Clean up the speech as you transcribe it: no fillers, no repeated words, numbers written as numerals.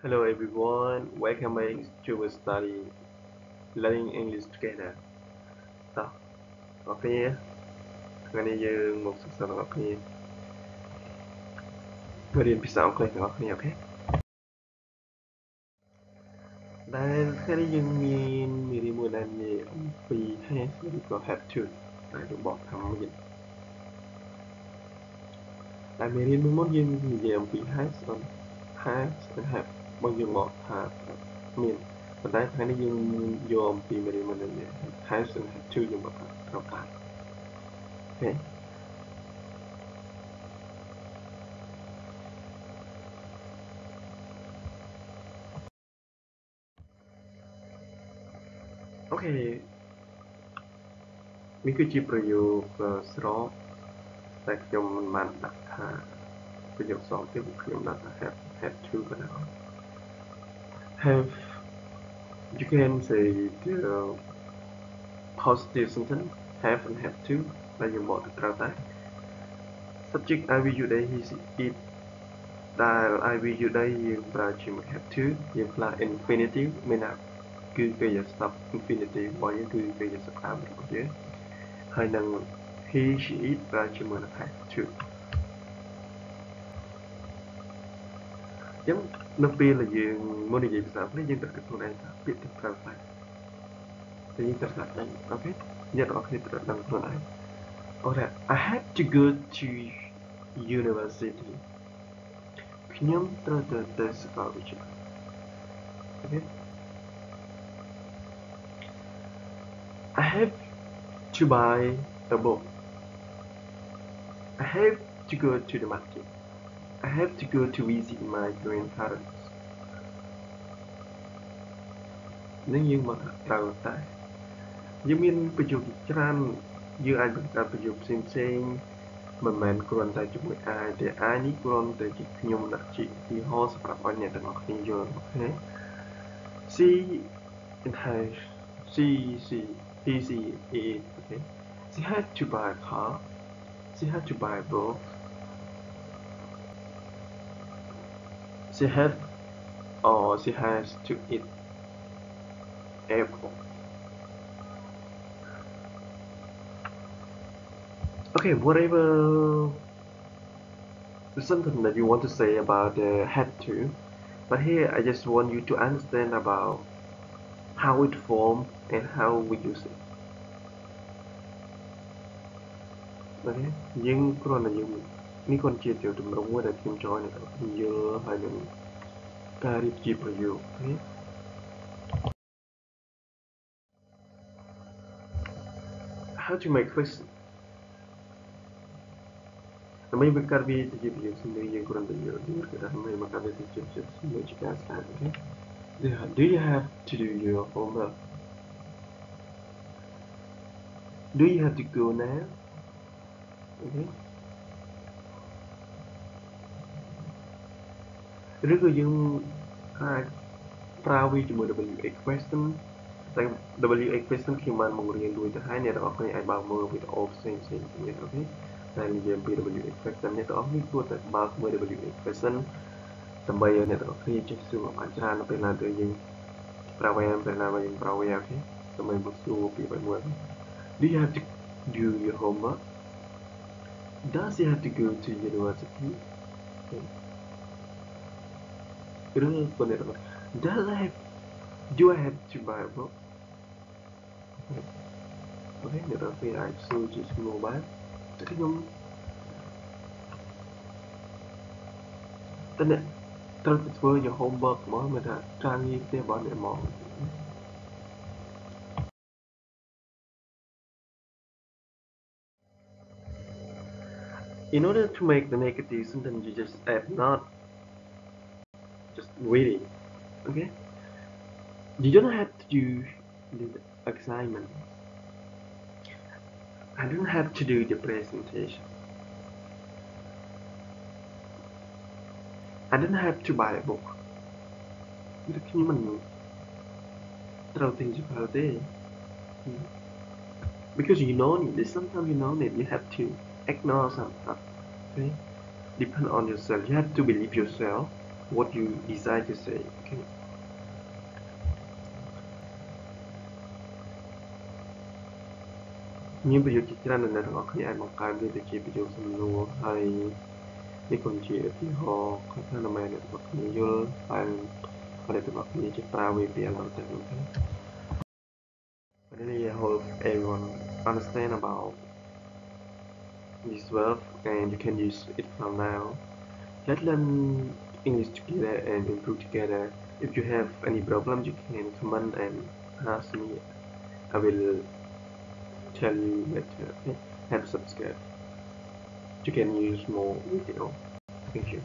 Hello everyone, welcome back to study learning English together តោះអ្នកគ្នាថ្ងៃនេះយើងមកសិក្សាអ្នកគ្នាមករៀនភាសាអង់គ្លេសទាំងអស់គ្នាអូខេដែលថ្ងៃនេះយើងមានមេរៀនមួយដែលនិយាយអំពី has ឬក៏ have to ដែលយើងបកថាមានដែលមេរៀនមុនយើងនិយាយអំពី has and have មកយើងបកថាមានប៉ុន្តែថ្ងៃនេះយើងយកអំពីមេរៀនមួយដែលនិយាយ has and have to យើងបកថាត្រូវការអូខេអូខេនេះគឺជាប្រយោគស្របតែខ្ញុំមិនបានដាក់ថាប្រយោគសងទៀតខ្ញុំដាក់ថា have to ក៏ได้ have you can say the positive sentence have and have to ដែលយើងបកទៅត្រូវតែ subject I will you đây he it ដែល I will you đâyយើងប្រើជាមួយ have to យើងប្រើ infinitive មានថាគឺកិរិយាសព្ទ infinitive របស់យើងគឺកិរិយាសព្ទតាមរបស់យើងហើយនឹង he she it ប្រើជាមួយនឹង have to ចឹងនៅពេលដែលយើងមកនិយាយភាសានេះយើងត្រូវគិតខ្លួនឯងថាពាក្យទៅត្រូវតែយើងត្រូវស្ដាប់ដឹងអូខេអ្នកទាំងអស់គ្នាត្រូវដឹងខ្លួនឯងអូខេ I have to go to university ខ្ញុំត្រូវទៅសាកលវិទ្យាល័យអូខេ I have to buy a book I have to go to the market I have to go to visit my grandparents នឹងយើងមកត្រូវតែយើងមានប្រយោគច្រើនយើងអាចបង្កើតប្រយោគផ្សេងមិនមែនគ្រាន់តែជាមួយ I តែ I នេះគ្រាន់តែជាខ្ញុំដាក់ជាឧទាហរណ៍សម្រាប់ឲ្យអ្នកទាំងអស់គ្នាយល់អូខេ she it has she okay she had to buy a car she had to buy a book she had or she has to eat apple okay whatever the sentence that you want to say about the had to but here I just want you to understand about how it forms and how we use it អូខេយើងគ្រាន់តែយើងនេះគ្រាន់ជាទម្រង់មួយដែលខ្ញុំចង់ឲ្យអ្នកទាំងអស់គ្នាយល់ហើយនឹងការរៀបជាប្រយោគអូខេ how to make question ដើម្បីបង្កើតវាជាប្រយោគសំឡេងយើងគ្រាន់តែយល់គឺថាដើម្បីបង្កើតវាជាប្រយោគសំឡេងជាការស្ដាប់អូខេ do you have to do your homework do you have to go now អូខេឬក៏យើងអាចប្រើវាជាមួយ WH question តែ WH question ខ្ញុំបានបង្រៀនរួចទៅហើយអ្នកទាំងអស់គ្នាអាចបើកមើលវីដេអូផ្សេងទៀតអូខេតែនិយាយពី WH question អ្នកទាំងអស់គ្នាគួរតែបើកមើល WH question ដើម្បីឲ្យអ្នកទាំងអស់គ្នាចេះសួរបានច្រើននៅពេលណាទៅយើងប្រើវាពេលណាយើងប្រើវាអូខេដើម្បីមកសួរពីមួយ Do you have to do your homework Does he have to go to university ឬក៏អ្នកទាំងអស់ Do I have to buy a book អូខេអ្នកទាំងអស់គ្នាអាចសួរជាឈ្មោះបានតែខ្ញុំតែអ្នកត្រូវទៅធ្វើ your homework មកមានថាការងារផ្ទះរបស់អ្នកមក In order to make the negative sentence you just add not just reading okay you don't have to do the assignment I don't have to do the presentation I don't have to buy a book ខ្ញុំមិនត្រូវទិញសៀវភៅទេ because you know that sometimes you know that you have to ignore some stuff okay depend on yourself you have to believe yourself what you decide to say. Okay. Những ví dụ chỉ ra là họ khi ai bằng cái để chỉ ví dụ xong luôn hay cái con chị thì họ có thể là mẹ được bậc nhiều vô hay họ để được bậc nhiều chỉ tao về việc là tự okay. Really, I hope everyone understand about this verb and you can use it from now. Let's learn English together and improve together. If you have any problem, you can comment and ask me. I will tell you later. Okay? And subscribe. You can use more video. Thank you.